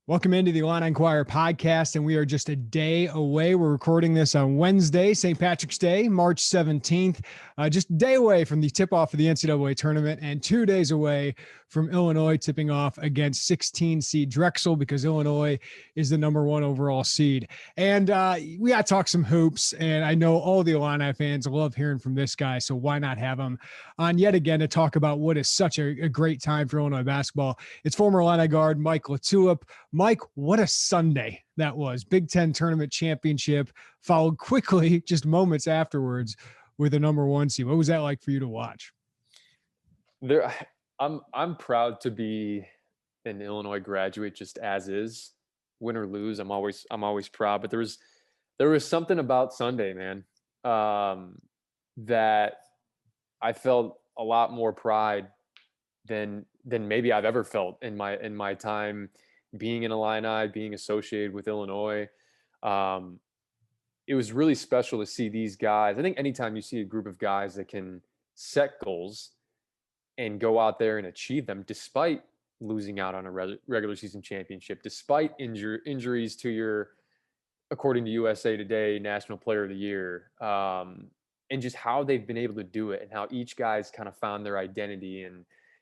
Welcome into the Illini Inquirer podcast, and we are just a day away. We're recording this on Wednesday, St. Patrick's Day, March 17th, just a day away from the tip-off of the NCAA tournament and 2 days away from Illinois tipping off against 16 seed Drexel because Illinois is the number one overall seed. And we got to talk some hoops, and I know all the Illini fans love hearing from this guy, so why not have him on yet again to talk about what is such a great time for Illinois basketball. It's former Illini guard Mike LaTulip. Mike, what a Sunday that was. Big Ten tournament championship, followed quickly just moments afterwards with a number one seed. What was that like for you to watch? I'm proud to be an Illinois graduate just as is. Win or lose, I'm always proud. But there was something about Sunday, man, that I felt a lot more pride than maybe I've ever felt in my time being an Illini, being associated with Illinois. It was really special to see these guys. I think anytime you see a group of guys that can set goals and go out there and achieve them, despite losing out on a regular season championship, despite injuries to your, according to USA Today, National Player of the Year, and just how they've been able to do it and how each guy's kind of found their identity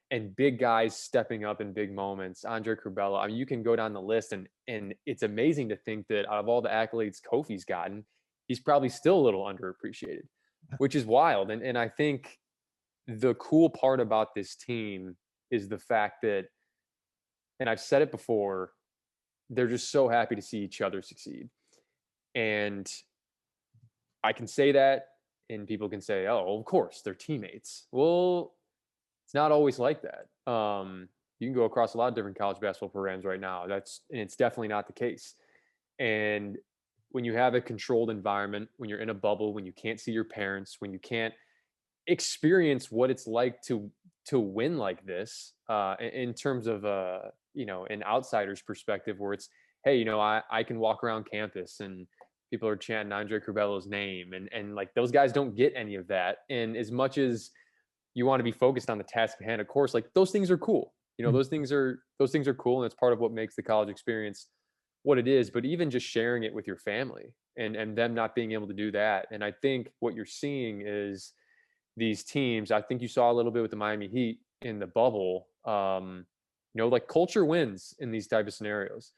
and big guys stepping up in big moments. Andre Curbelo, I mean, you can go down the list, and it's amazing to think that out of all the accolades Kofi's gotten, he's probably still a little underappreciated, which is wild. And I think the cool part about this team is the fact that, and I've said it before, they're just so happy to see each other succeed. And I can say that, and people can say, oh, of course, they're teammates. Well, it's not always like that. You can go across a lot of different college basketball programs right now. And it's definitely not the case. And when you have a controlled environment, when you're in a bubble, when you can't see your parents, when you can't experience what it's like to win like this, in terms of an outsider's perspective, where it's, hey, I can walk around campus and people are chanting Andre Curbelo's name, and like those guys don't get any of that. And as much as you want to be focused on the task at hand, of course, like those things are cool. Those things are cool, and it's part of what makes the college experience what it is. But even just sharing it with your family and them not being able to do that. And I think what you're seeing is these teams, I think you saw a little bit with the Miami Heat in the bubble, like culture wins in these type of scenarios.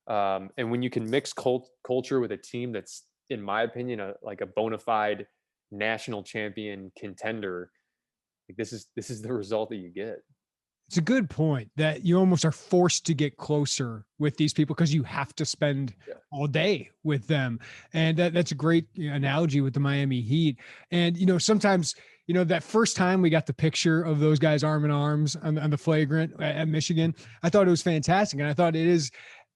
And when you can mix culture with a team that's, in my opinion, like a bona fide national champion contender, like this is the result that you get. It's a good point that you almost are forced to get closer with these people because you have to spend all day with them. And that's a great analogy with the Miami Heat. And, sometimes, that first time we got the picture of those guys arm in arms on the flagrant at Michigan, I thought it was fantastic. And I thought it is.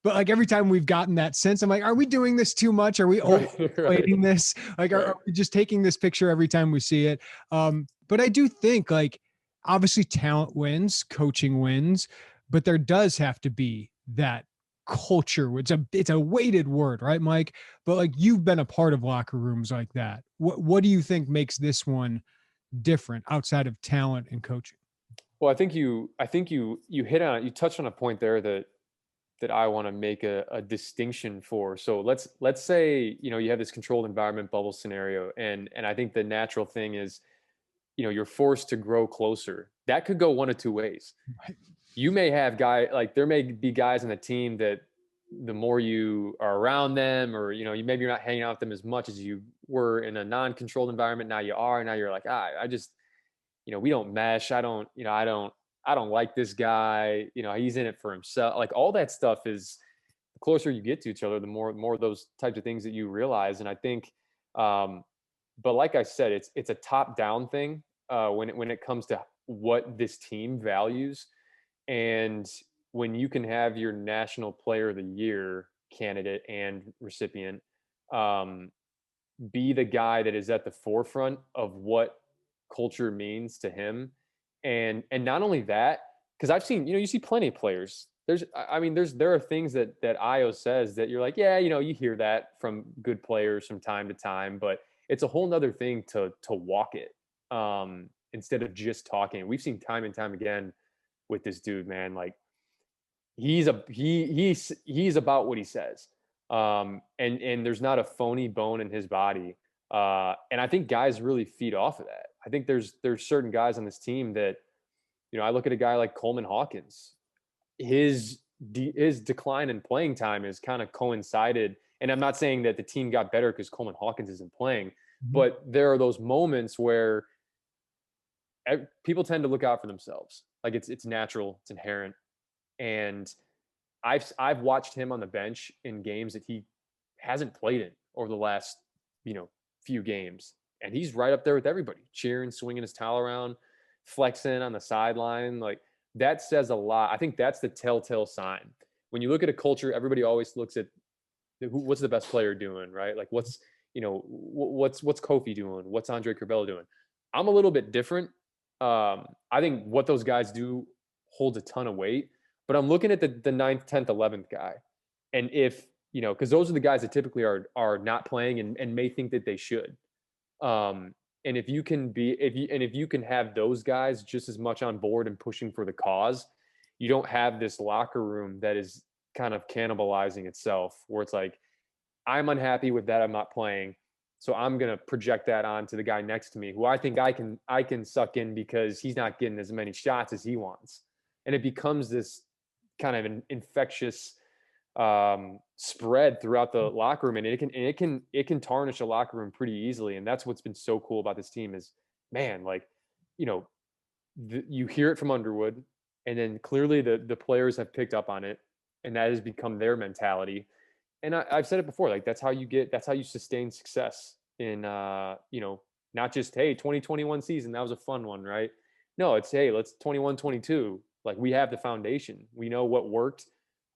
But like every time we've gotten that sense, I'm like, are we doing this too much? Are we overplaying this? Like, are we just taking this picture every time we see it? But I do think, like, obviously talent wins, coaching wins, but there does have to be that culture. It's a weighted word, right, Mike? But like, you've been a part of locker rooms like that. What do you think makes this one different outside of talent and coaching? Well, I think you hit on it. You touched on a point there that I want to make a distinction for. So let's say, you have this controlled environment bubble scenario. And I think the natural thing is, you're forced to grow closer. That could go one of two ways. Right. You may have there may be guys on the team that the more you are around them, or, maybe you're not hanging out with them as much as you were in a non-controlled environment. Now you're like, I just, we don't mesh. I don't like this guy, he's in it for himself. Like all that stuff is, the closer you get to each other, the more of those types of things that you realize. And I think, but like I said, it's a top down thing, when it comes to what this team values. And when you can have your National Player of the Year candidate and recipient, be the guy that is at the forefront of what culture means to him. And not only that, because I've seen, you see plenty of players. There are things that Io says that you're like, yeah, you hear that from good players from time to time, but it's a whole nother thing to walk it, instead of just talking. We've seen time and time again with this dude, man. Like he's about what he says. And there's not a phony bone in his body. And I think guys really feed off of that. I think there's certain guys on this team that, I look at a guy like Coleman Hawkins. His decline in playing time is kind of coincided. And I'm not saying that the team got better because Coleman Hawkins isn't playing, but there are those moments where people tend to look out for themselves. Like it's natural, it's inherent. And I've watched him on the bench in games that he hasn't played in over the last, few games. And he's right up there with everybody, cheering, swinging his towel around, flexing on the sideline. Like that says a lot. I think that's the telltale sign. When you look at a culture, everybody always looks at what's the best player doing, right? Like what's Kofi doing? What's Andre Curbelo doing? I'm a little bit different. I think what those guys do holds a ton of weight, but I'm looking at the 9th, 10th, 11th guy. And if, because those are the guys that typically are not playing and may think that they should. And if you can have those guys just as much on board and pushing for the cause, you don't have this locker room that is kind of cannibalizing itself, where it's like, I'm unhappy with that, I'm not playing, so I'm going to project that onto the guy next to me who I think I can suck in because he's not getting as many shots as he wants. And it becomes this kind of an infectious spread throughout the locker room, and it can tarnish a locker room pretty easily. And that's what's been so cool about this team is, man, like, you hear it from Underwood, and then clearly the players have picked up on it, and that has become their mentality. And I've said it before, like that's how you sustain success in, not just, hey, 2021 season, that was a fun one, right? No, it's, hey, let's 21-22. Like we have the foundation. We know what worked.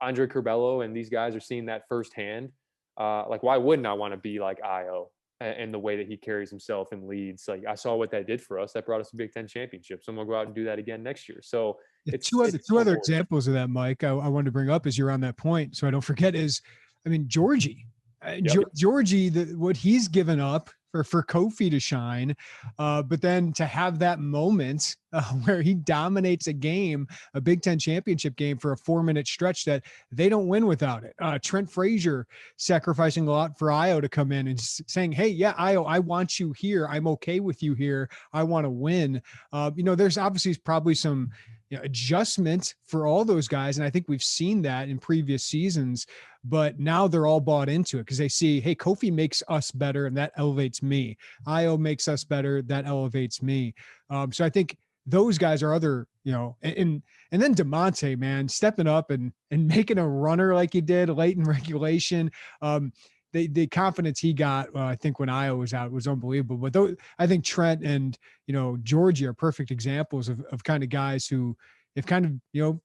Andre Curbelo and these guys are seeing that firsthand. Like, why wouldn't I want to be like Io and the way that he carries himself and leads? Like, I saw what that did for us. That brought us a Big Ten championship. So I'm gonna go out and do that again next year. So it's two other examples of that, Mike. I wanted to bring up as you're on that point, so I don't forget. Is, I mean, Georgie, Georgie, what he's given up for Kofi to shine, but then to have that moment where he dominates a game, a Big Ten championship game, for a 4-minute stretch that they don't win without it. Trent Frazier sacrificing a lot for Io to come in and saying, hey, yeah, Io, I want you here. I'm okay with you here. I want to win. There's obviously probably some adjustment for all those guys. And I think we've seen that in previous seasons, but now they're all bought into it because they see, hey, Kofi makes us better and that elevates me. Io makes us better. That elevates me. So I think those guys are other, and then DeMonte, man, stepping up and making a runner like he did late in regulation. The confidence he got, I think when Io was out, was unbelievable. But I think Trent and, Georgie are perfect examples of kind of guys who have kind of,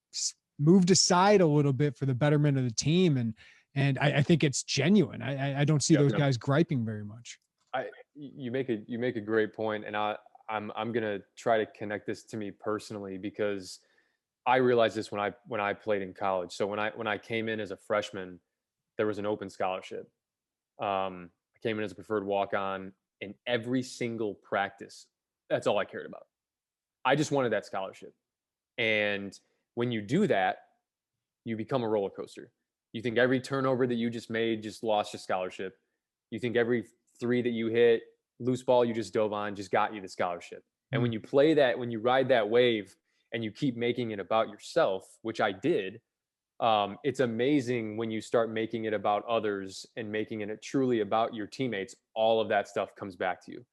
moved aside a little bit for the betterment of the team. And I think it's genuine. I don't see those guys griping very much. You make a great point, and I'm gonna try to connect this to me personally because I realized this when I played in college. So when I came in as a freshman, there was an open scholarship. I came in as a preferred walk-on in every single practice. That's all I cared about. I just wanted that scholarship. And when you do that, you become a roller coaster. You think every turnover that you just made just lost your scholarship. You think every three that you hit, loose ball you just dove on, just got you the scholarship. And when you play that, when you ride that wave and you keep making it about yourself, which I did, it's amazing when you start making it about others and making it truly about your teammates, all of that stuff comes back to you.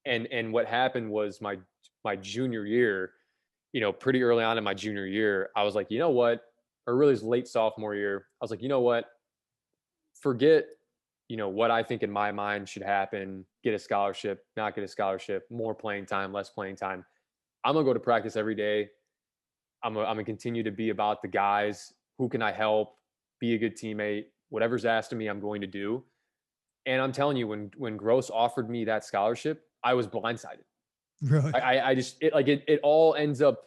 And what happened was my junior year, pretty early on in my junior year, I was like, you know what? Or really, it was late sophomore year. I was like, you know what? Forget, what I think in my mind should happen. Get a scholarship, not get a scholarship, more playing time, less playing time. I'm gonna go to practice every day. I'm gonna continue to be about the guys. Who can I help? Be a good teammate. Whatever's asked of me, I'm going to do. And I'm telling you, when Gross offered me that scholarship, I was blindsided. Really? I just it all ends up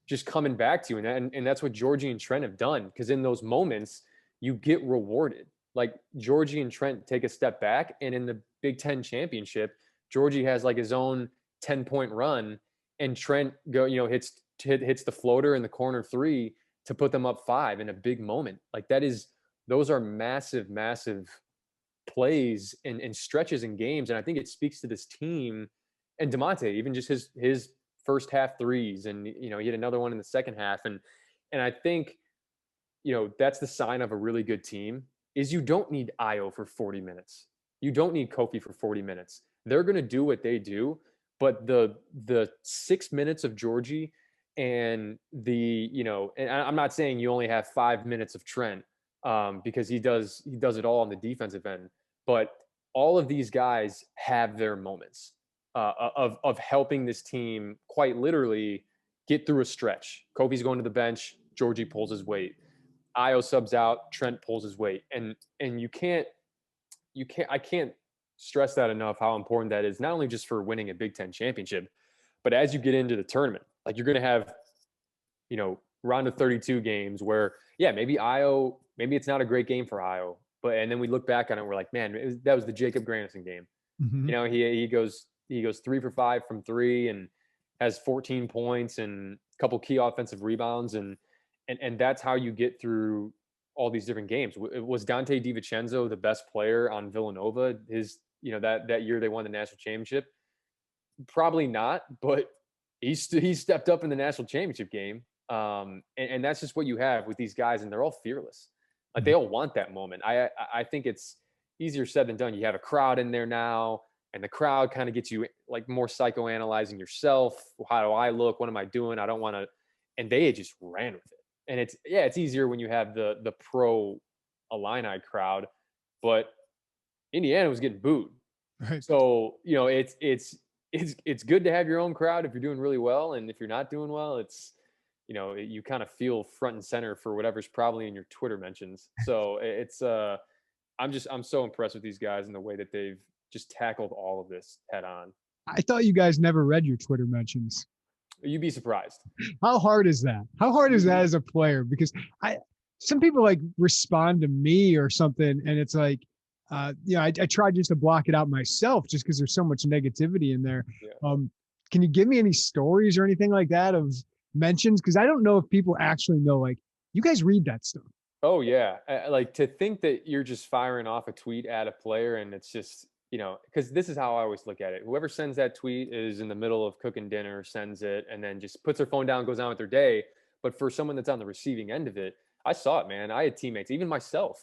just coming back to you, and that's what Georgie and Trent have done. Because in those moments, you get rewarded. Like Georgie and Trent take a step back, and in the Big Ten championship, Georgie has like his own 10-point run, and Trent hits the floater in the corner three to put them up 5 in a big moment. Like those are massive, massive plays and stretches in games. And I think it speaks to this team and DeMonte, even just his first half threes. And, he had another one in the second half. And I think, that's the sign of a really good team is you don't need Io for 40 minutes. You don't need Kofi for 40 minutes. They're going to do what they do. But the 6 minutes of Georgie and and I'm not saying you only have 5 minutes of Trent, because he does it all on the defensive end. But all of these guys have their moments of helping this team quite literally get through a stretch. Kofi's going to the bench, Georgie pulls his weight. Io subs out, Trent pulls his weight, and I can't stress that enough how important that is, not only just for winning a Big Ten championship, but as you get into the tournament. Like you're going to have, round of 32 games where, maybe it's not a great game for Io, and then we look back on it, and we're like, man, that was the Jacob Grandison game. Mm-hmm. He goes 3 for 5 from 3 and has 14 points and a couple key offensive rebounds, and that's how you get through all these different games. Was Dante DiVincenzo the best player on Villanova? That year they won the national championship? Probably not, but he stepped up in the national championship game. And that's just what you have with these guys, and they're all fearless. Like they all want that moment. I think it's easier said than done. You have a crowd in there now, and the crowd kind of gets you like more psychoanalyzing yourself. How do I look? What am I doing? I don't want to. And they just ran with it. And it's easier when you have the pro Illini crowd, but Indiana was getting booed. Right. So, it's good to have your own crowd if you're doing really well. And if you're not doing well, it's, you kind of feel front and center for whatever's probably in your Twitter mentions. So I'm so impressed with these guys and the way that they've just tackled all of this head on. I thought you guys never read your Twitter mentions. You'd be surprised. How hard is that? How hard is that as a player? Because some people like respond to me or something, and it's like, I try just to block it out myself just because there's so much negativity in there. Yeah. Can you give me any stories or anything like that of mentions? Because I don't know if people actually know, like, you guys read that stuff. Oh yeah. Like to think that you're just firing off a tweet at a player and it's just, because this is how I always look at it. Whoever sends that tweet is in the middle of cooking dinner, sends it, and then just puts their phone down, goes on with their day. But for someone that's on the receiving end of it, I saw it, man. I had teammates, even myself.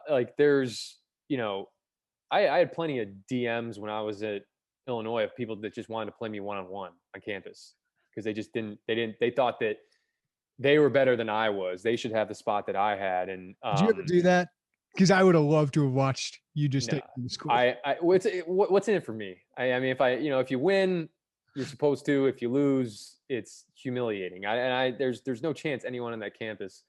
Like there's, I had plenty of DMs when I was at Illinois of people that just wanted to play me one-on-one on campus because they thought that they were better than I was. They should have the spot that I had. And did you ever do that? Because I would have loved to have watched you just take the school. What's in it for me? I mean, if you win, you're supposed to. If you lose, it's humiliating. There's no chance anyone on that campus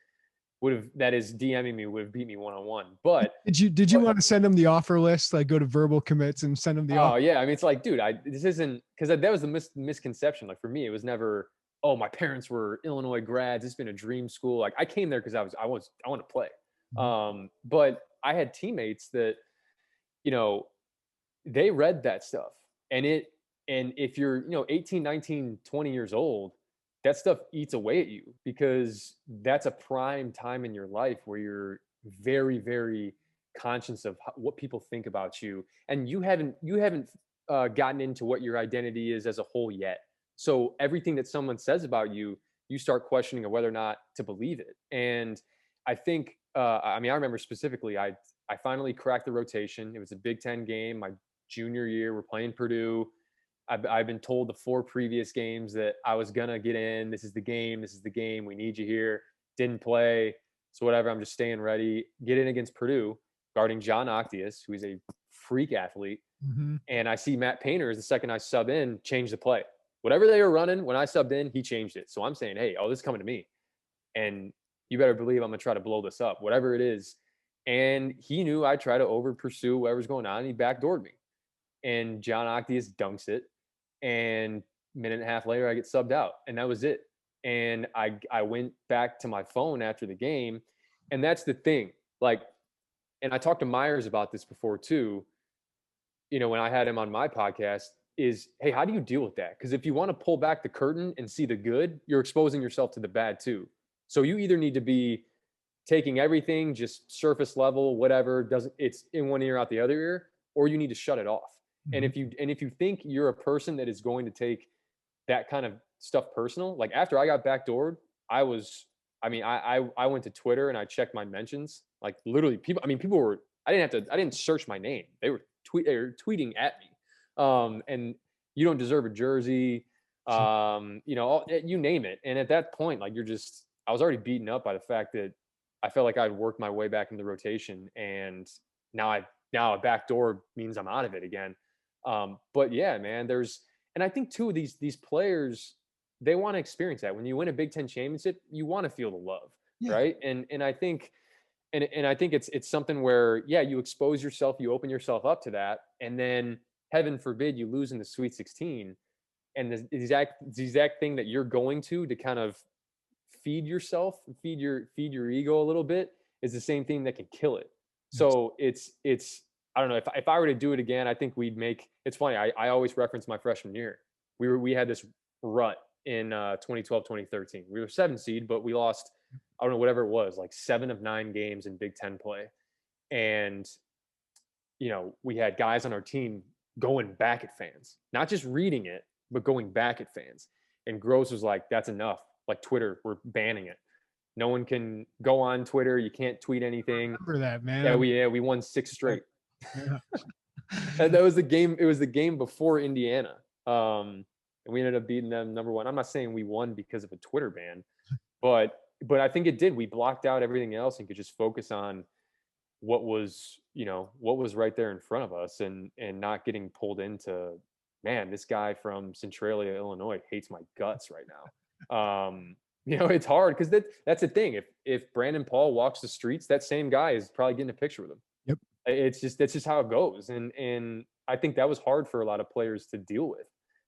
that is DMing me would have beat me one-on-one. But did you want to send them the offer list, like go to verbal commits and send them the offer? Oh yeah, I mean, it's like, dude, this isn't, because that was the misconception. Like for me, it was never, oh, my parents were Illinois grads, it's been a dream school. Like I came there because I want to play. But I had teammates that, they read that stuff, and if you're, 18, 19, 20 years old, that stuff eats away at you because that's a prime time in your life where you're very, very conscious of what people think about you. And you haven't gotten into what your identity is as a whole yet. So everything that someone says about you, you start questioning of whether or not to believe it. And I think, I remember specifically, I finally cracked the rotation. It was a Big Ten game, my junior year. We're playing Purdue. I've been told the 4 previous games that I was going to get in. This is the game. We need you here. Didn't play. So whatever, I'm just staying ready. Get in against Purdue, guarding John Octius, who is a freak athlete. Mm-hmm. And I see Matt Painters, the second I sub in, change the play. Whatever they were running, when I subbed in, he changed it. So I'm saying, hey, this is coming to me. And you better believe I'm going to try to blow this up, whatever it is. And he knew I'd try to over pursue whatever's going on. And he backdoored me. And John Octius dunks it. And a minute and a half later, I get subbed out. And that was it. And I went back to my phone after the game. And that's the thing. Like, and I talked to Myers about this before too, when I had him on my podcast, is, hey, how do you deal with that? Because if you want to pull back the curtain and see the good, you're exposing yourself to the bad too. So you either need to be taking everything just surface level, whatever, it's in one ear out the other ear, or you need to shut it off. And if you think you're a person that is going to take that kind of stuff personal, like after I got backdoored, I went to Twitter and I checked my mentions. Like literally people were, I didn't search my name. They were tweeting at me. And you don't deserve a jersey. You name it. And at that point, like I was already beaten up by the fact that I felt like I'd worked my way back in the rotation, and now a backdoor means I'm out of it again. But yeah, man, and I think too, these players, they want to experience that. When you win a Big Ten championship, you want to feel the love, right? And I think, and I think it's something where, yeah, you expose yourself, you open yourself up to that, and then heaven forbid you lose in the Sweet 16, and the exact thing that you're going to kind of feed yourself, feed your ego a little bit, is the same thing that can kill it. So it's I don't know, if I were to do it again, I think we'd make. It's funny, I always reference my freshman year. We had this rut in 2012, 2013. We were 7th seed, but we lost, I don't know, whatever it was, like 7 of 9 games in Big Ten play. And we had guys on our team going back at fans, not just reading it, but going back at fans. And Gross was like, that's enough. Like Twitter, we're banning it. No one can go on Twitter. You can't tweet anything. I remember that, man. Yeah, we won 6 straight. Yeah. And that was the game. It was the game before Indiana. And we ended up beating them number 1. I'm not saying we won because of a Twitter ban, but I think it did. We blocked out everything else and could just focus on what was right there in front of us, and not getting pulled into, man, this guy from Centralia, Illinois hates my guts right now. It's hard because that's the thing. If Brandon Paul walks the streets, that same guy is probably getting a picture with him. Yep. That's just how it goes. And I think that was hard for a lot of players to deal with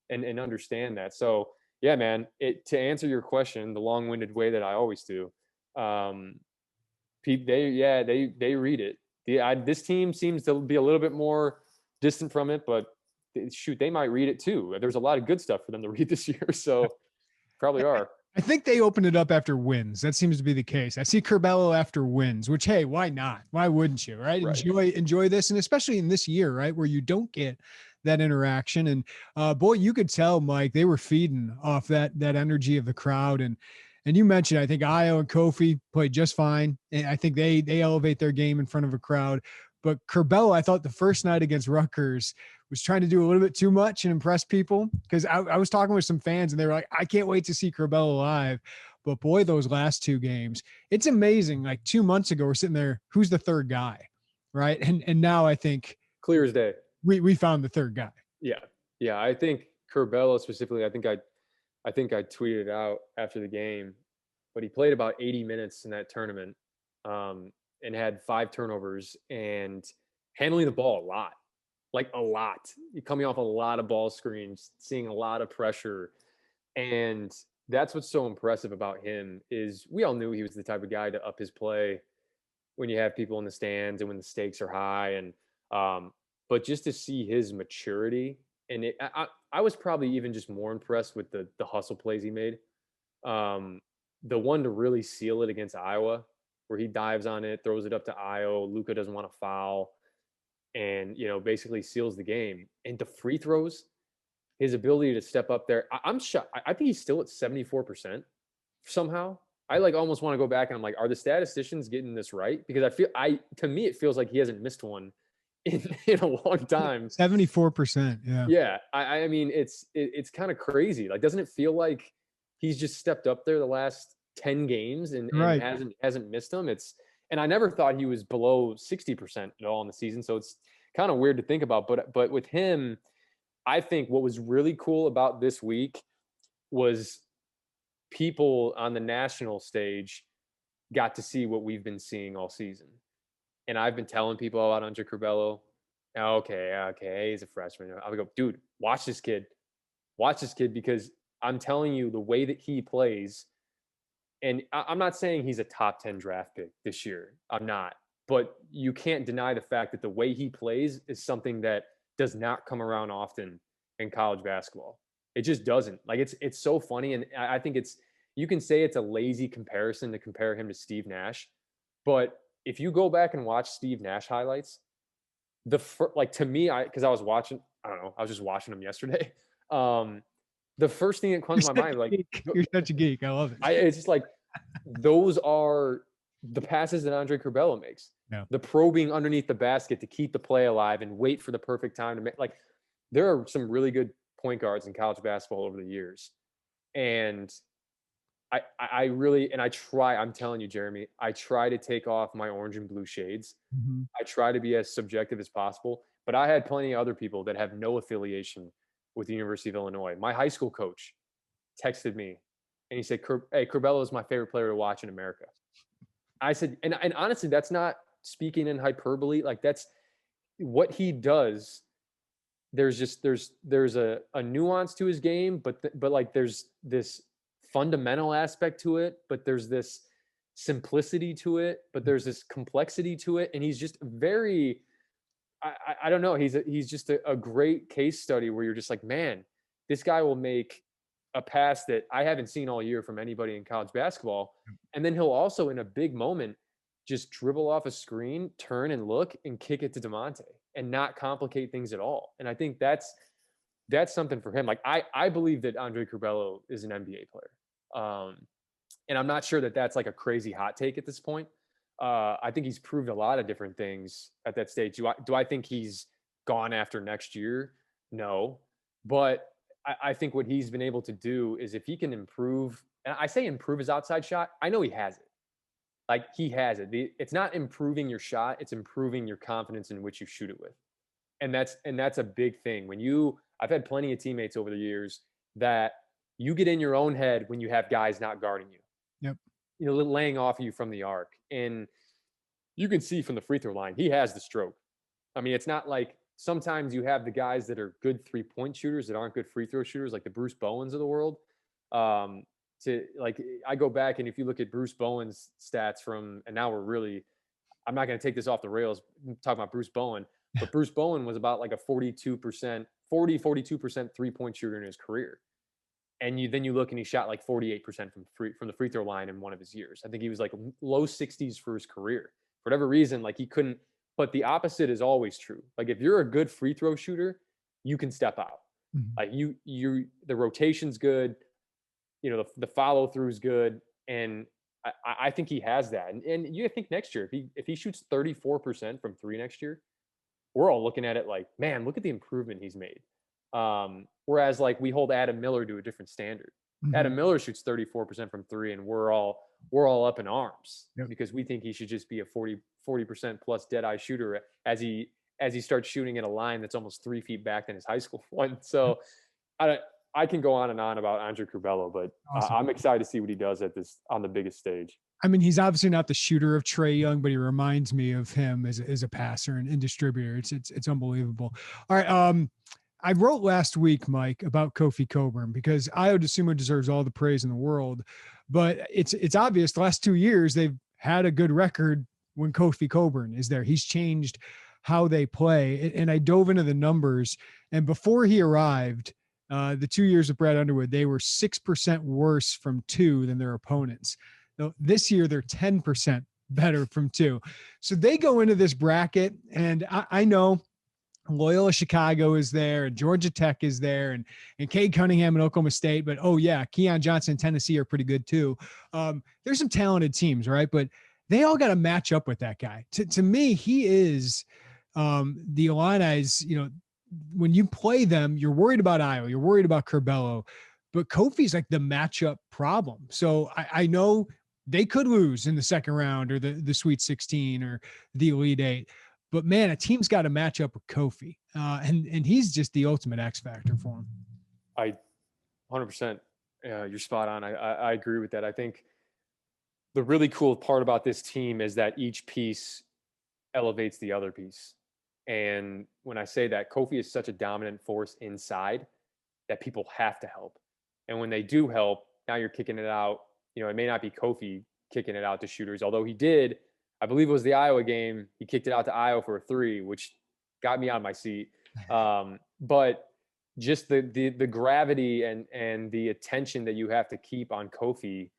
and understand that. So yeah, man, to answer your question, the long-winded way that I always do, Pete, they read it. This team seems to be a little bit more distant from it, but shoot, they might read it too. There's a lot of good stuff for them to read this year. So probably are. I think they open it up after wins. That seems to be the case. I see Curbelo after wins, which, hey, why not? Why wouldn't you, right? Enjoy this. And especially in this year, right, where you don't get that interaction. And boy, you could tell, Mike, they were feeding off that energy of the crowd. And you mentioned, I think Io and Kofi played just fine. And I think they elevate their game in front of a crowd. But Curbelo, I thought the first night against Rutgers was trying to do a little bit too much and impress people, because I was talking with some fans and they were like, I can't wait to see Curbelo live. But boy, those last 2 games, it's amazing. Like 2 months ago, we're sitting there, who's the third guy? Right. And now I think clear as day, we found the third guy. Yeah. Yeah. I think Curbelo specifically, I think I tweeted out after the game, but he played about 80 minutes in that tournament, and had 5 turnovers and handling the ball a lot. You're coming off a lot of ball screens, seeing a lot of pressure. And that's what's so impressive about him is we all knew he was the type of guy to up his play when you have people in the stands and when the stakes are high. And but just to see his maturity, and I was probably even just more impressed with the hustle plays he made. The one to really seal it against Iowa, where he dives on it, throws it up to Io. Luka doesn't want to foul, and basically seals the game. And the free throws, his ability to step up there, I'm shocked. I think he's still at 74% somehow. I almost want to go back and I'm like, are the statisticians getting this right? Because to me it feels like he hasn't missed one in a long time. 74%. Yeah. Yeah. I mean, it's kind of crazy. Like, doesn't it feel like he's just stepped up there the last 10 games and right. hasn't missed them? And I never thought he was below 60% at all in the season. So it's kind of weird to think about, but with him, I think what was really cool about this week was people on the national stage got to see what we've been seeing all season. And I've been telling people about Andre Curbelo. Okay, he's a freshman. I would go, dude, watch this kid, because I'm telling you, the way that he plays, and I'm not saying he's a top 10 draft pick this year. I'm not. But you can't deny the fact that the way he plays is something that does not come around often in college basketball. It just doesn't. Like, it's so funny. And I think you can say it's a lazy comparison to compare him to Steve Nash, but if you go back and watch Steve Nash highlights, like to me, because I was watching, I don't know, I was just watching him yesterday. The first thing that comes to my mind, like, You're such a geek. I love it. It's just like those are the passes that Andre Curbelo makes. Yeah. The probing underneath the basket to keep the play alive and wait for the perfect time to make. Like, there are some really good point guards in college basketball over the years, and I really, and I'm telling you, Jeremy, I try to take off my orange and blue shades. Mm-hmm. I try to be as subjective as possible, but I had plenty of other people that have no affiliation with the University of Illinois. My high school coach texted me and he said, hey, Curbelo is my favorite player to watch in America. I said, and honestly, that's not speaking in hyperbole. Like, that's what he does. There's a nuance to his game, but like there's this fundamental aspect to it, but there's this simplicity to it, but there's this complexity to it. And he's just very, I don't know. He's just a great case study where you're just like, man, this guy will make a pass that I haven't seen all year from anybody in college basketball. And then he'll also, in a big moment, just dribble off a screen, turn and look, and kick it to DeMonte and not complicate things at all. And I think that's something for him. Like, I believe that Andre Curbelo is an NBA player. And I'm not sure that that's like a crazy hot take at this point. I think he's proved a lot of different things at that stage. Do I think he's gone after next year? No. But I think what he's been able to do is, if he can improve, and I say improve his outside shot, I know he has it. Like, he has it. It's not improving your shot, it's improving your confidence in which you shoot it with. And that's a big thing. I've had plenty of teammates over the years that you get in your own head when you have guys not guarding you. Yep. You know, laying off of you from the arc. And you can see from the free throw line, he has the stroke. I mean, it's not like sometimes you have the guys that are good 3-point shooters that aren't good free throw shooters, like the Bruce Bowens of the world. I go back, and if you look at Bruce Bowen's stats and now I'm not going to take this off the rails, talking about Bruce Bowen, but Bruce Bowen was about like a 42% 3-point shooter in his career. And then you look and he shot like 48% from the free throw line in one of his years. I think he was like low 60s for his career. For whatever reason, like, he couldn't. But the opposite is always true. Like, if you're a good free throw shooter, you can step out. Mm-hmm. Like, the rotation's good. You know, the follow through is good, and I think he has that. And you think next year, if he shoots 34% from three next year, we're all looking at it like, man, look at the improvement he's made. Whereas, like, we hold Adam Miller to a different standard. Mm-hmm. Adam Miller shoots 34% from three, and we're all up in arms. Yep. Because we think he should just be a 40% plus dead eye shooter as he starts shooting at a line that's almost 3 feet back than his high school one. So I can go on and on about Andre Curbelo, but awesome. I'm excited to see what he does on the biggest stage. I mean, he's obviously not the shooter of Trae Young, but he reminds me of him as a passer and distributor. It's unbelievable. All right. I wrote last week, Mike, about Kofi Cockburn, because Ayo Dosunmu deserves all the praise in the world, but it's obvious the last 2 years they've had a good record when Kofi Cockburn is there. He's changed how they play. And I dove into the numbers, and before he arrived, the 2 years of Brad Underwood, they were 6% worse from two than their opponents. This year, they're 10% better from two. So they go into this bracket, and I know Loyola Chicago is there, and Georgia Tech is there, and Cade Cunningham and Oklahoma State. But, oh, yeah, Keon Johnson and Tennessee are pretty good too. There's some talented teams, right? But they all got to match up with that guy. To me, he is the Illini's, when you play them, you're worried about Iowa, you're worried about Curbelo, but Kofi's like the matchup problem. So I know they could lose in the second round or the Sweet 16 or the Elite Eight, but man, a team's got to match up with Kofi, and he's just the ultimate X factor for him. I 100%. You're spot on. I agree with that. I think the really cool part about this team is that each piece elevates the other piece. And when I say that, Kofi is such a dominant force inside that people have to help. And when they do help, now you're kicking it out. It may not be Kofi kicking it out to shooters, although he did. I believe it was the Iowa game. He kicked it out to Iowa for a 3, which got me on my seat. But just the gravity and the attention that you have to keep on Kofi,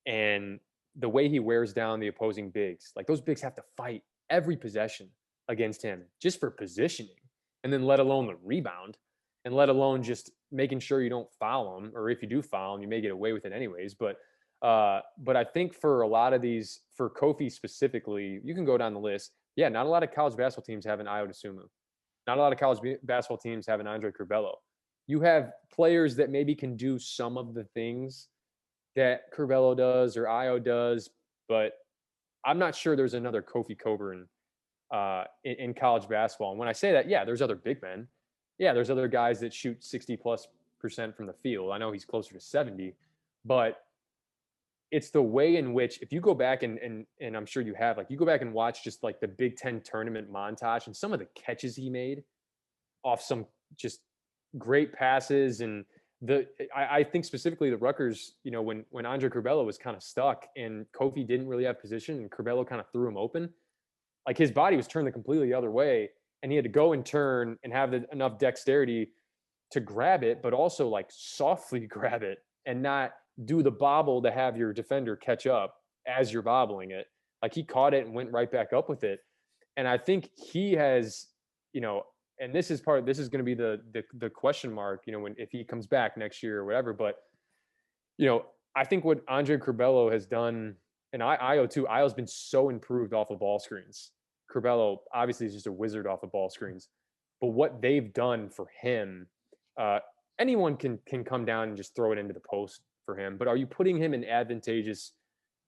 and the way he wears down the opposing bigs. Like, those bigs have to fight every possession against him just for positioning, and then let alone the rebound, and let alone just making sure you don't foul him, or if you do foul him, you may get away with it anyways. But I think for a lot of these, for Kofi specifically, you can go down the list. Yeah, not a lot of college basketball teams have an Ayo Dosunmu. Not a lot of college basketball teams have an Andre Curbelo. You have players that maybe can do some of the things that Curbelo does or Ayo does, but I'm not sure there's another Kofi Coburn in college basketball. And when I say that, yeah, there's other big men. Yeah, there's other guys that shoot 60+% from the field. I know he's closer to 70, but it's the way in which, if you go back and I'm sure you have, like, you go back and watch just like the Big Ten tournament montage and some of the catches he made off some just great passes. And I think specifically the Rutgers, when Andre Curbelo was kind of stuck and Kofi didn't really have position and Curbelo kind of threw him open, like, his body was turned completely the other way, and he had to go and turn and have enough dexterity to grab it, but also like softly grab it and not do the bobble to have your defender catch up as you're bobbling it. Like, he caught it and went right back up with it. And I think he has, and this is going to be the question mark, if he comes back next year or whatever. But, I think what Andre Curbelo has done, and Ayo too, Ayo's been so improved off of ball screens. Curbelo obviously is just a wizard off of ball screens. But what they've done for him, anyone can come down and just throw it into the post for him. But are you putting him in advantageous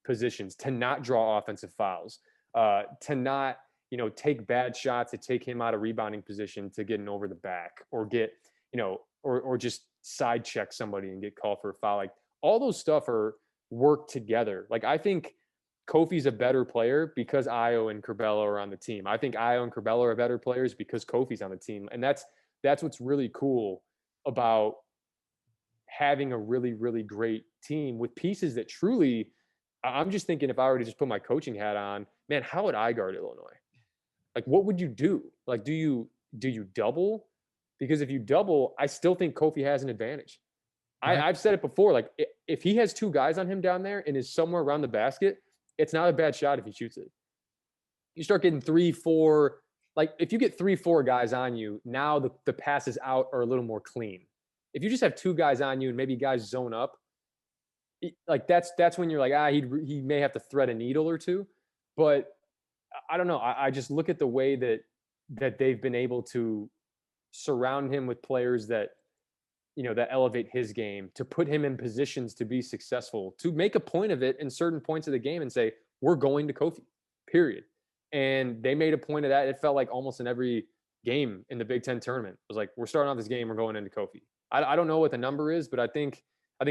positions to not draw offensive fouls, to not, take bad shots, to take him out of rebounding position to get an over the back, or get, or just side check somebody and get called for a foul? Like, all those stuff are work together. Like, I think Kofi's a better player because Ayo and Curbelo are on the team. I think Ayo and Curbelo are better players because Kofi's on the team. And that's what's really cool about having a really, really great team with pieces that truly, I'm just thinking, if I were to just put my coaching hat on, man, how would I guard Illinois? Like, what would you do? Like, do you double? Because if you double, I still think Kofi has an advantage. Right. I've said it before. Like, if he has two guys on him down there and is somewhere around the basket, it's not a bad shot if he shoots it. You start getting 3, 4, like, if you get 3, 4 guys on you, now the passes out are a little more clean. If you just have 2 guys on you and maybe guys zone up, like, that's when you're like, he may have to thread a needle or two. But I don't know. I just look at the way that they've been able to surround him with players that, that elevate his game, to put him in positions to be successful, to make a point of it in certain points of the game and say, we're going to Kofi, period. And they made a point of that. It felt like almost in every game in the Big Ten tournament. It was like, we're starting off this game, we're going into Kofi. I don't know what the number is, but I think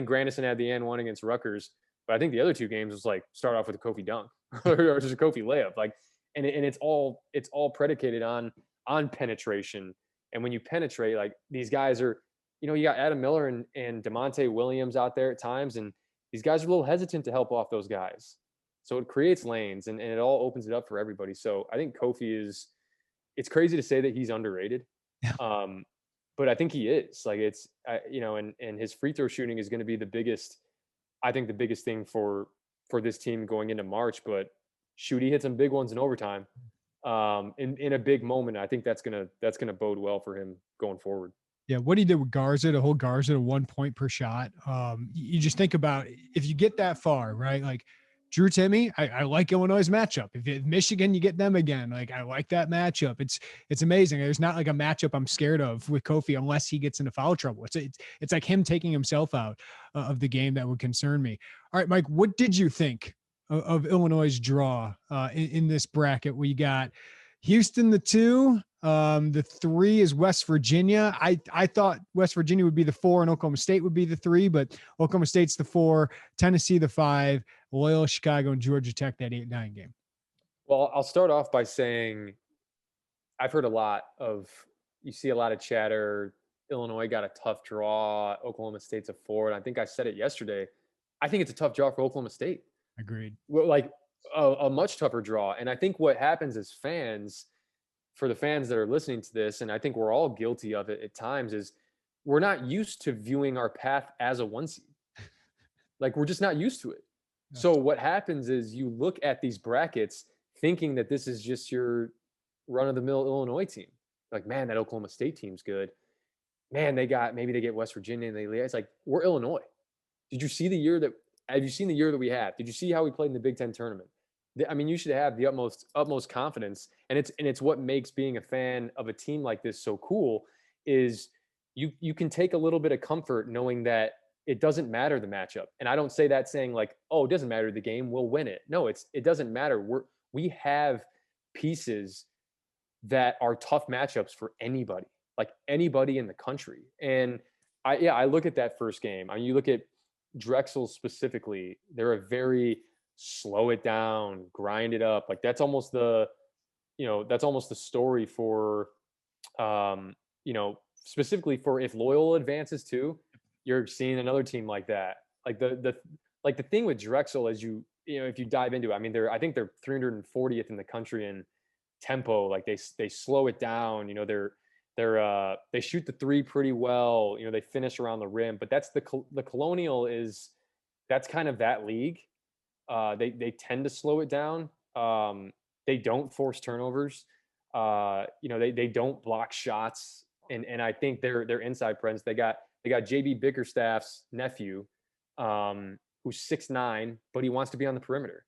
Grandison had the N1 against Rutgers, but I think the other 2 games was like, start off with a Kofi dunk or just a Kofi layup. Like, and it's all predicated on penetration. And when you penetrate, like, these guys are, you got Adam Miller and DeMonte Williams out there at times, and these guys are a little hesitant to help off those guys. So it creates lanes, and it all opens it up for everybody. So I think Kofi it's crazy to say that he's underrated. Yeah. But I think he is. Like, it's, and his free throw shooting is going to be the biggest thing for this team going into March. But shoot, he hit some big ones in overtime, in a big moment. I think that's gonna bode well for him going forward. Yeah, what he did with Garza, to hold Garza to 1 point per shot. You just think about, if you get that far, right? Like, Drew Timme, I like Illinois' matchup. If Michigan, you get them again. Like, I like that matchup. It's amazing. There's not like a matchup I'm scared of with Kofi unless he gets into foul trouble. It's like him taking himself out of the game that would concern me. All right, Mike, what did you think of Illinois' draw in this bracket? We got Houston the 2. The 3 is West Virginia. I thought West Virginia would be the 4 and Oklahoma State would be the 3, but Oklahoma State's the 4, Tennessee the 5, Loyola Chicago and Georgia Tech that 8-9 game. Well, I'll start off by saying I've heard you see a lot of chatter. Illinois got a tough draw. Oklahoma State's a 4. And I think I said it yesterday. I think it's a tough draw for Oklahoma State. Agreed. Well, like a much tougher draw. And I think what happens as fans, for the fans that are listening to this, and I think we're all guilty of it at times, is we're not used to viewing our path as a 1 seed. Like, we're just not used to it. Yeah. So what happens is you look at these brackets thinking that this is just your run-of-the-mill Illinois team. Like, man, that Oklahoma State team's good. Man, maybe they get West Virginia and it's like, we're Illinois. Have you seen the year that we had? Did you see how we played in the Big Ten tournament? I mean, you should have the utmost confidence, and it's what makes being a fan of a team like this so cool. Is you can take a little bit of comfort knowing that it doesn't matter the matchup. And I don't say that saying like, oh, it doesn't matter the game, we'll win it. No, it doesn't matter. We have pieces that are tough matchups for anybody, like anybody in the country. And I look at that first game. I mean, you look at Drexel specifically, they're a very slow it down, grind it up. Like that's almost the story for, specifically for if Loyola advances too, you're seeing another team like that. Like the thing with Drexel is if you dive into it, I mean, I think they're 340th in the country in tempo. Like they slow it down. They shoot the three pretty well. They finish around the rim, but that's the Colonial that's kind of that league. They tend to slow it down. They don't force turnovers. They don't block shots. And I think their inside presence, they got JB Bickerstaff's nephew, who's 6'9", but he wants to be on the perimeter.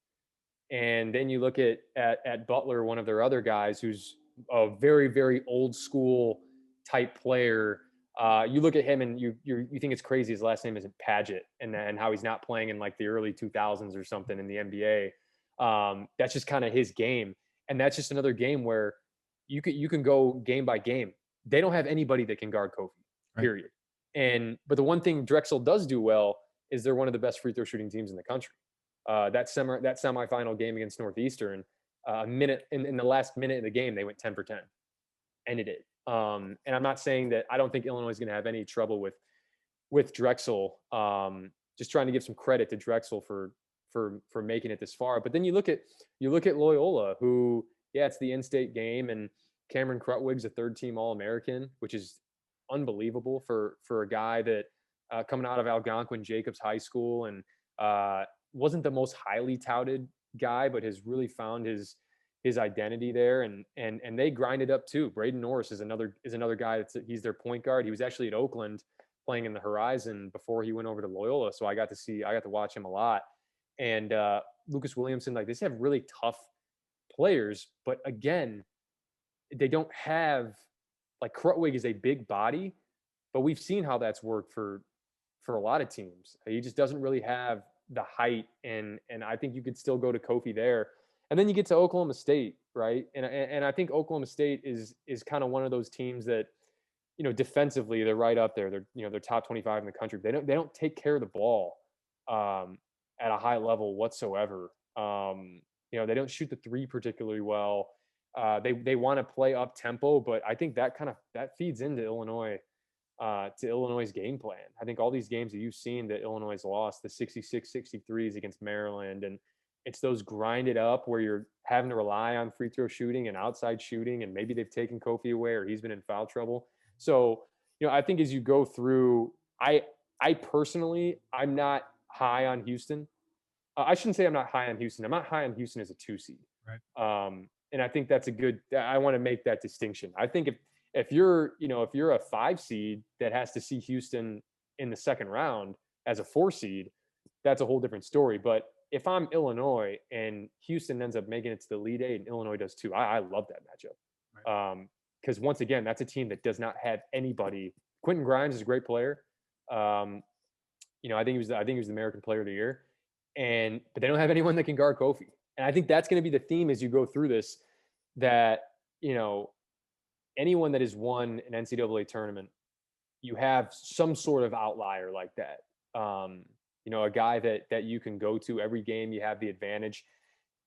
And then you look at Butler, one of their other guys, who's a very, very old school type player. You look at him and you think it's crazy his last name isn't Paget, and how he's not playing in like the early 2000s or something in the NBA. That's just kind of his game. And that's just another game where you can go game by game. They don't have anybody that can guard Kofi, period. Right. But the one thing Drexel does do well is they're one of the best free throw shooting teams in the country. That semifinal game against Northeastern, in the last minute of the game, they went 10 for 10, ended it. And I'm not saying that I don't think Illinois is going to have any trouble with Drexel. Just trying to give some credit to Drexel for making it this far. But then you look at Loyola, who, yeah, it's the in-state game, and Cameron Krutwig's a third-team All-American, which is unbelievable for a guy that coming out of Algonquin Jacobs High School and wasn't the most highly touted guy, but has really found his identity there, and they grind it up too. Braden Norris is another guy he's their point guard. He was actually at Oakland playing in the Horizon before he went over to Loyola, so I got to watch him a lot. And Lucas Williamson, like, they have really tough players, but again, they don't have, like, Krutwig is a big body, but we've seen how that's worked for a lot of teams. He just doesn't really have the height, and I think you could still go to Kofi there. And then you get to Oklahoma State, right? And I think Oklahoma State is kind of one of those teams that, defensively they're right up there. They're top 25 in the country. They don't take care of the ball at a high level whatsoever. They don't shoot the three particularly well. They want to play up tempo, but I think that feeds into Illinois. To Illinois' game plan. I think all these games that you've seen that Illinois has lost, the 66-63s against Maryland, and it's those grinded up where you're having to rely on free throw shooting and outside shooting, and maybe they've taken Kofi away or he's been in foul trouble. So, I think as you go through, I personally, I'm not high on Houston. I shouldn't say I'm not high on Houston. I'm not high on Houston as a 2 seed. Right. And I think that's I want to make that distinction. I think if you're a 5 seed that has to see Houston in the second round as a 4 seed, that's a whole different story. But if I'm Illinois and Houston ends up making it to the Elite Eight and Illinois does too, I love that matchup. Right. Because once again, that's a team that does not have anybody. Quentin Grimes is a great player. I think he was the American Player of the Year, but they don't have anyone that can guard Kofi. And I think that's going to be the theme as you go through this, that, anyone that has won an NCAA tournament, you have some sort of outlier like that. A guy that you can go to every game, you have the advantage.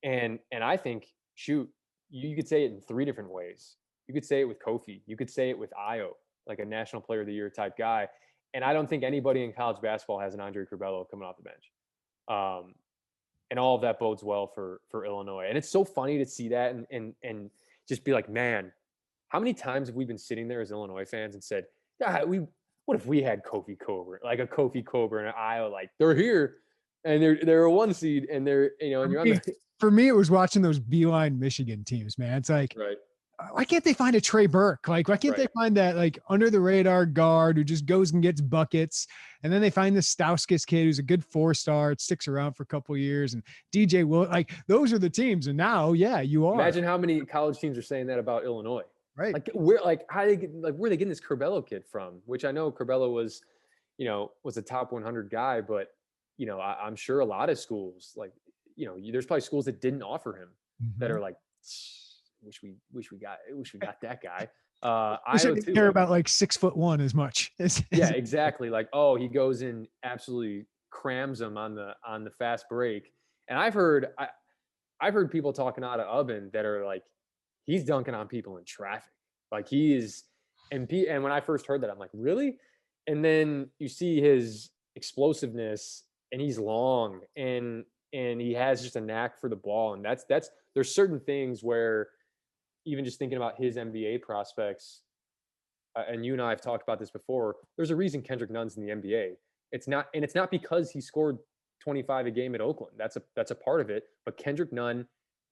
And I think, shoot, you could say it in 3 different ways. You could say it with Kofi. You could say it with Ayo, like a National Player of the Year type guy. And I don't think anybody in college basketball has an Andre Curbelo coming off the bench. And all of that bodes well for Illinois. And it's so funny to see that and just be like, man, how many times have we been sitting there as Illinois fans and said, yeah, what if we had Kofi Coburn, like a Kofi Coburn in Iowa, like they're here and they're a 1 seed and they're, and you're on the For me, it was watching those Beeline Michigan teams, man. It's like, right. why can't they find a Trey Burke? Like, why can't they find that like under the radar guard who just goes and gets buckets? And then they find this Stauskas kid who's a good 4-star. It sticks around for a couple of years. And DJ will, like, those are the teams. And now, yeah, you are. Imagine how many college teams are saying that about Illinois. Right. Like how they get, like, where are they getting this Curbelo kid from? Which I know Curbelo was, was a top 100 guy, but I'm sure a lot of schools, like, there's probably schools that didn't offer him that are like, wish we got that guy. I didn't care about like 6'1" as much. Yeah, exactly. Like, oh, he goes in, absolutely crams them on the fast break. And I've heard people talking out of Ubben that are like, he's dunking on people in traffic. Like he is, and when I first heard that, I'm like, really? And then you see his explosiveness, and he's long, and he has just a knack for the ball. And there's certain things where, even just thinking about his NBA prospects, and you and I have talked about this before, there's a reason Kendrick Nunn's in the NBA. It's not because he scored 25 a game at Oakland. That's a part of it. But Kendrick Nunn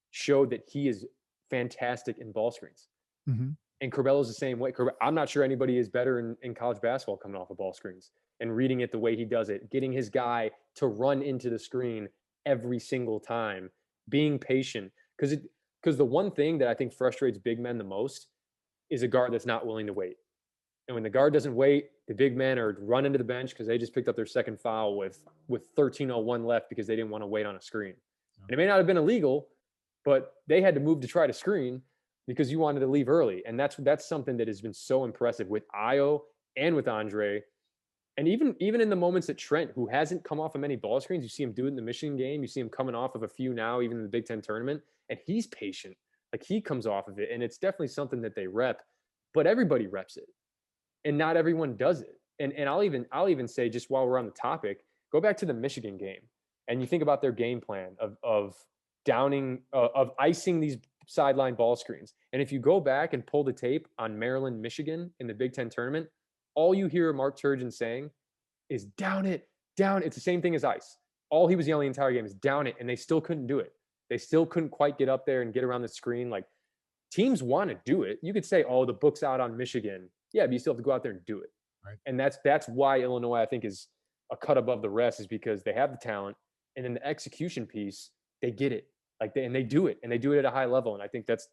showed that he is fantastic in ball screens. Mm-hmm. And Curbelo's the same way. I'm not sure anybody is better in college basketball coming off of ball screens and reading it the way he does it, getting his guy to run into the screen every single time, being patient. Because the one thing that I think frustrates big men the most is a guard that's not willing to wait. And when the guard doesn't wait, the big men are running to the bench because they just picked up their second foul with 13:01 left because they didn't want to wait on a screen. And it may not have been illegal, but they had to move to try to screen because you wanted to leave early. And that's something that has been so impressive with Ayo and with Andre. And even in the moments that Trent, who hasn't come off of many ball screens, you see him do it in the Michigan game. You see him coming off of a few now, even in the Big Ten tournament. And he's patient. Like he comes off of it. And it's definitely something that they rep. But everybody reps it. And not everyone does it. And I'll even say, just while we're on the topic, go back to the Michigan game. And you think about their game plan of downing, of icing these sideline ball screens. And if you go back and pull the tape on Maryland, Michigan in the Big Ten tournament, all you hear Mark Turgeon saying is down it, down. It's the same thing as ice. All he was yelling the entire game is down it, and they still couldn't do it. They still couldn't quite get up there and get around the screen. Like, teams want to do it. You could say, oh, the book's out on Michigan. Yeah, but you still have to go out there and do it. Right. And that's why Illinois, I think, is a cut above the rest, is because they have the talent, and then the execution piece, they get it. Like they do it, and they do it at a high level. And I think it's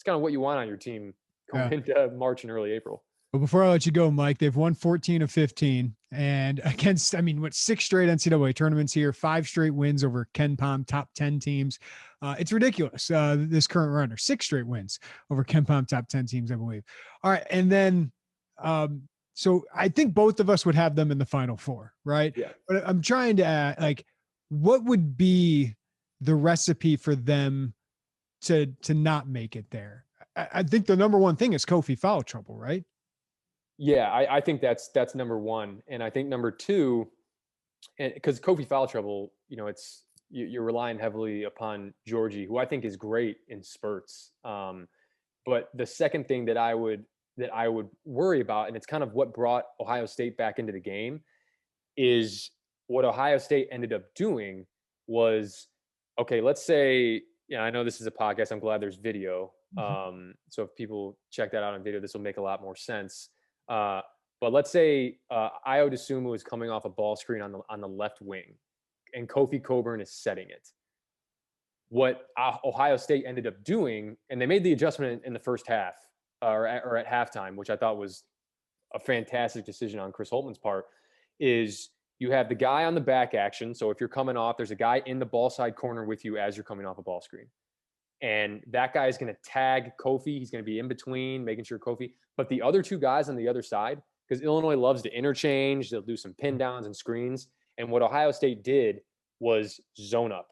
kind of what you want on your team going into March and early April. But before I let you go, Mike, they've won 14 of 15, and against, 6 straight NCAA tournaments here, 5 straight wins over Ken Pom top 10 teams. It's ridiculous. This current runner, 6 straight wins over Ken Pom top 10 teams, I believe. All right. And then, so I think both of us would have them in the Final Four, right? Yeah. But I'm trying to what would be the recipe for them to not make it there? I think the number one thing is Kofi foul trouble, right? Yeah, I think that's number one. And I think number two, and because Kofi foul trouble, you're relying heavily upon Georgie, who I think is great in spurts. But the second thing that I would worry about, and it's kind of what brought Ohio State back into the game, is what Ohio State ended up doing was, okay, let's say, I know this is a podcast. I'm glad there's video. So if people check that out on video, this will make a lot more sense. But let's say Ayo Dosunmu is coming off a ball screen on the left wing, and Kofi Coburn is setting it. What Ohio State ended up doing, and they made the adjustment in the first half or at halftime, which I thought was a fantastic decision on Chris Holtman's part, is you have the guy on the back action. So if you're coming off, there's a guy in the ball side corner with you as you're coming off a ball screen. And that guy is going to tag Kofi. He's going to be in between, making sure Kofi. But the other two guys on the other side, because Illinois loves to interchange, they'll do some pin downs and screens. And what Ohio State did was zone up.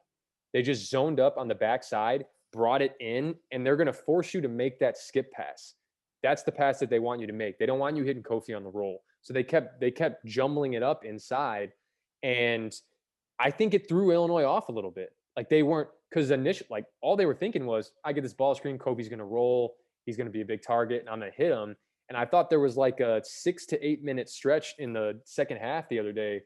They just zoned up on the backside, brought it in, and they're going to force you to make that skip pass. That's the pass that they want you to make. They don't want you hitting Kofi on the roll. So they kept jumbling it up inside. And I think it threw Illinois off a little bit. Like they weren't, because initially, like all they were thinking was, I get this ball screen, Kofi's going to roll, he's going to be a big target, and I'm going to hit him. And I thought there was like a 6 to 8 minute stretch in the second half the other day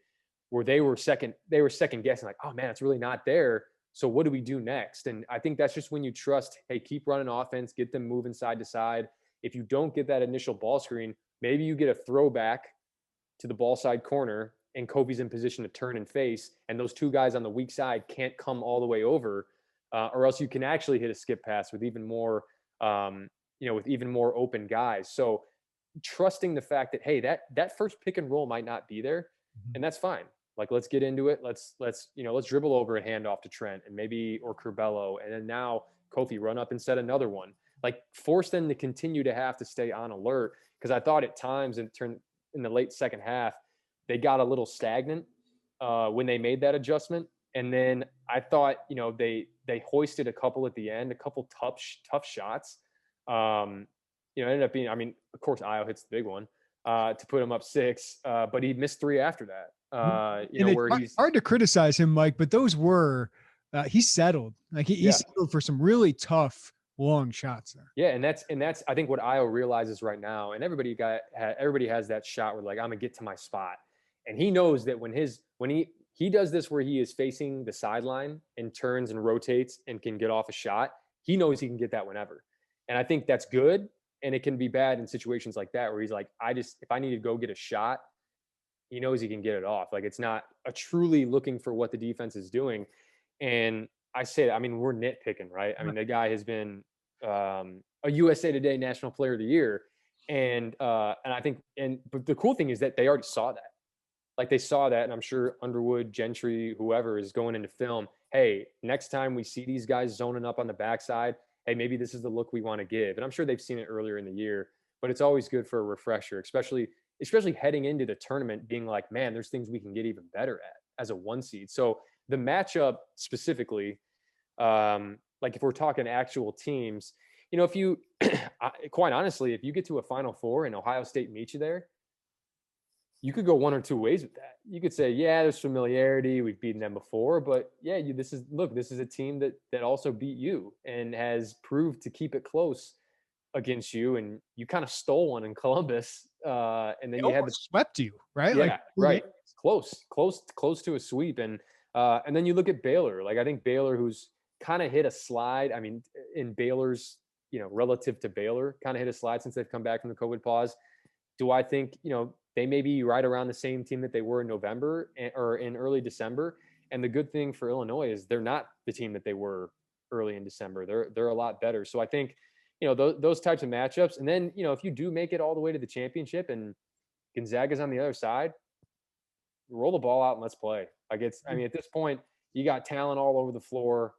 where they were second guessing, like, oh man, it's really not there. So what do we do next? And I think that's just when you trust, hey, keep running offense, get them moving side to side. If you don't get that initial ball screen, maybe you get a throwback to the ball side corner and Kofi's in position to turn and face, and those two guys on the weak side can't come all the way over, or else you can actually hit a skip pass with even more, with even more open guys. So trusting the fact that, hey, that first pick and roll might not be there, and that's fine. Like, let's get into it. Let's dribble over and hand off to Trent and maybe, or Curbelo, and then now Kofi run up and set another one. Like, force them to continue to have to stay on alert, because I thought at times in the late second half they got a little stagnant when they made that adjustment, and then I thought they hoisted a couple at the end, a couple tough shots. Ended up being, I mean, of course, Io hits the big one to put him up 6, but he missed 3 after that. It's hard to criticize him, Mike, but those were he settled. Like he settled for some really tough long shots there. Yeah, and that's I think what Io realizes right now, and everybody has that shot where, like, I'm gonna get to my spot, and he knows that when he does this where he is facing the sideline and turns and rotates and can get off a shot, he knows he can get that whenever, and I think that's good. And it can be bad in situations like that where he's like, if I need to go get a shot, he knows he can get it off. Like, it's not a truly looking for what the defense is doing. And I say, I mean, we're nitpicking, right? I mean, the guy has been a USA Today National Player of the Year. And I think, but the cool thing is that they already saw that. Like, they saw that, and I'm sure Underwood, Gentry, whoever is going into film, hey, next time we see these guys zoning up on the backside, hey, maybe this is the look we want to give. And I'm sure they've seen it earlier in the year, but it's always good for a refresher, especially heading into the tournament, being like, man, there's things we can get even better at as a 1 seed. So the matchup specifically, like if we're talking actual teams, if you, quite honestly, if you get to a Final Four and Ohio State meets you there, you could go one or two ways with that. You could say, yeah, there's familiarity. We've beaten them before, but yeah, this is a team that also beat you and has proved to keep it close against you. And you kind of stole one in Columbus. And then you swept you, right? Yeah, right. Close to a sweep. And then you look at Baylor. Like, I think Baylor, who's kind of hit a slide. I mean, in Baylor's, relative to Baylor, kind of hit a slide since they've come back from the COVID pause. Do I think, they may be right around the same team that they were in November or in early December. And the good thing for Illinois is they're not the team that they were early in December. They're a lot better. So I think, those types of matchups. And then, if you do make it all the way to the championship and Gonzaga's on the other side, roll the ball out and let's play. Like, at this point, you got talent all over the floor.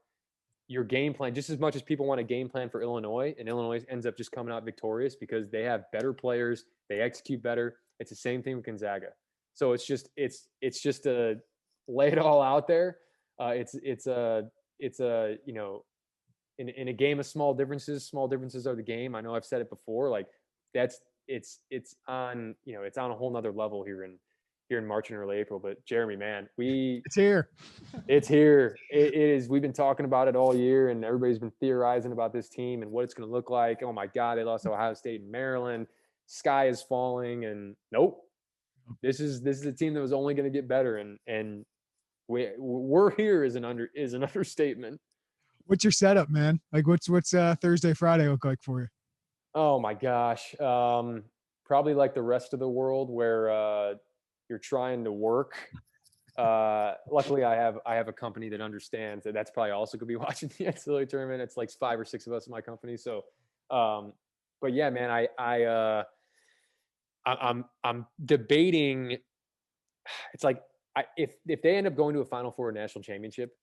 Your game plan, just as much as people want a game plan for Illinois, and Illinois ends up just coming out victorious because they have better players, they execute better. It's the same thing with Gonzaga. So it's just a lay it all out there. It's a in a game of small differences are the game. I know I've said it before. Like, it's on a whole nother level here in March and early April. But Jeremy, man, it's here. It's here. It is. We've been talking about it all year, and everybody's been theorizing about this team and what it's going to look like. Oh my God, they lost to Ohio State and Maryland. Sky is falling, and nope. This is a team that was only going to get better, and we're here is an understatement. What's your setup, man? Like, what's Thursday, Friday look like for you? Oh my gosh, probably like the rest of the world where you're trying to work. Luckily, I have a company that understands that. That's probably also going to be watching the NCAA tournament. It's like 5 or 6 of us in my company, so. But yeah, man, I'm debating. It's like if they end up going to a Final Four national championship,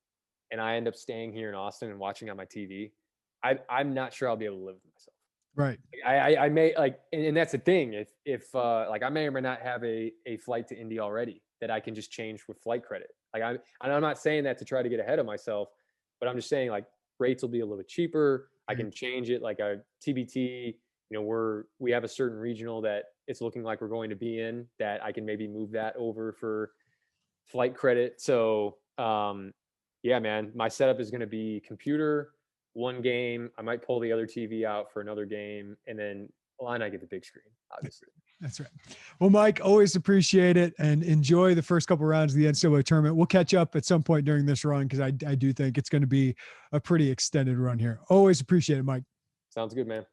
and I end up staying here in Austin and watching on my TV, I'm not sure I'll be able to live with myself. Right. I may like, and that's the thing. If like I may or may not have a flight to Indy already that I can just change with flight credit. Like I'm not saying that to try to get ahead of myself, but I'm just saying, like, rates will be a little bit cheaper. I can change it, like a TBT. We have a certain regional that it's looking like we're going to be in, that I can maybe move that over for flight credit. So yeah, man, my setup is going to be computer, one game. I might pull the other TV out for another game, and then Why not get the big screen, obviously. That's right. Well, Mike, always appreciate it and enjoy the first couple rounds of the NCAA tournament. We'll catch up at some point during this run because I do think it's going to be a pretty extended run here. Always appreciate it, Mike. Sounds good, man.